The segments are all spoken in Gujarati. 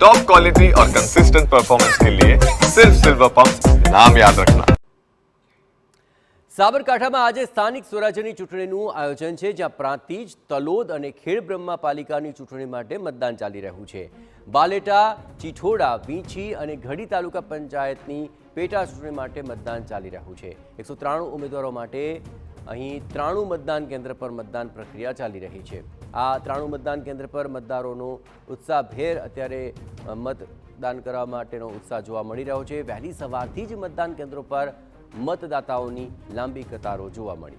टॉप क्वालिटी और कंसिस्टेंट परफॉर्मेंस के लिए सिर्फ सिल्वर पंप नाम याद रखना। સાબરકાંઠામાં આજે સ્થાનિક સ્વરાજ્યની ચૂંટણીનું આયોજન છે, જ્યાં પ્રાંતિજ, તલોદ અને ખેડબ્રહ્મા પાલિકાની ચૂંટણી માટે મતદાન ચાલી રહ્યું છે। બાલેટા, ચીઠોડા, વીંછી અને ઘડી તાલુકા પંચાયતની પેટા ચૂંટણી માટે મતદાન ચાલી રહ્યું છે। 193 ઉમેદવારો માટે અહીં 93 મતદાન કેન્દ્ર પર મતદાન પ્રક્રિયા ચાલી રહી છે। આ 93 મતદાન કેન્દ્ર પર મતદારોનો ઉત્સાહભેર અત્યારે મતદાન કરવા માટેનો ઉત્સાહ જોવા મળી રહ્યો છે। વહેલી સવારથી જ મતદાન કેન્દ્રો પર मतदाताओं लांबी कतारों जोवा मळी।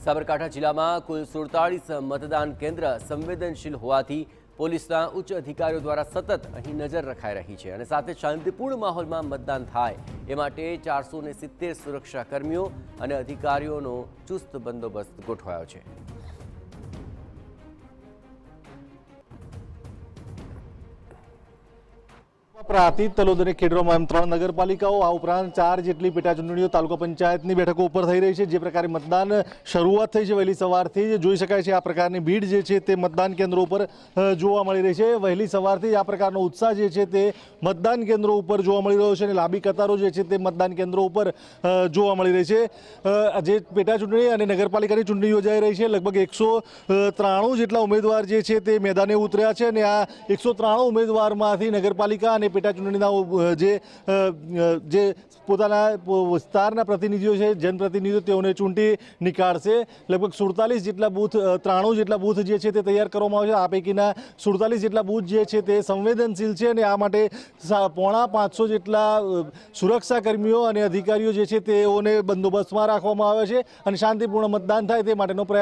साबरकांठा जिला में कुल 47 मतदान केन्द्र संवेदनशील होवाथी पोलीसना उच्च अधिकारीओ द्वारा सतत अहीं नजर रखाई रही है और साथ शांतिपूर्ण माहौल में मतदान थाय ए माटे 470 सुरक्षाकर्मीओ और अधिकारीओनो चुस्त बंदोबस्त गोठवायो छे। પ્રાંતિજ, તલોદ અને ખેડબ્રહ્મા એમ 3 નગરપાલિકાઓ આ ઉપરાંત 4 જેટલી પેટા ચૂંટણીઓ તાલુકા પંચાયતની બેઠકો ઉપર થઈ રહી છે। જે પ્રકારે મતદાન શરૂઆત થઈ છે વહેલી સવારથી જ જોઈ શકાય છે આ પ્રકારની ભીડ જે છે તે મતદાન કેન્દ્રો ઉપર જોવા મળી રહી છે। વહેલી સવારથી જ આ પ્રકારનો ઉત્સાહ જે છે તે મતદાન કેન્દ્રો ઉપર જોવા મળી રહ્યો છે અને લાંબી કતારો જે છે તે મતદાન કેન્દ્રો ઉપર જોવા મળી રહી છે। જે પેટા ચૂંટણી અને નગરપાલિકાની ચૂંટણી યોજાઈ રહી છે, લગભગ 193 જેટલા ઉમેદવાર જે છે તે મેદાને ઉતર્યા છે અને આ 193 ઉમેદવારમાંથી નગરપાલિકા અને પેટા ચૂંટણીના જે પોતાના વિસ્તારના પ્રતિનિધિઓ છે, જનપ્રતિનિધિઓ, તેઓને ચૂંટી નીકાળશે। લગભગ 47 જેટલા બૂથ, 93 જેટલા બૂથ જે છે તે તૈયાર કરવામાં આવશે। આ પૈકીના 47 જેટલા બૂથ જે છે તે સંવેદનશીલ છે અને આ માટે 550 જેટલા સુરક્ષાકર્મીઓ અને અધિકારીઓ જે છે તેઓને બંદોબસ્તમાં રાખવામાં આવે છે અને શાંતિપૂર્ણ મતદાન થાય તે માટેનો પ્રયાસ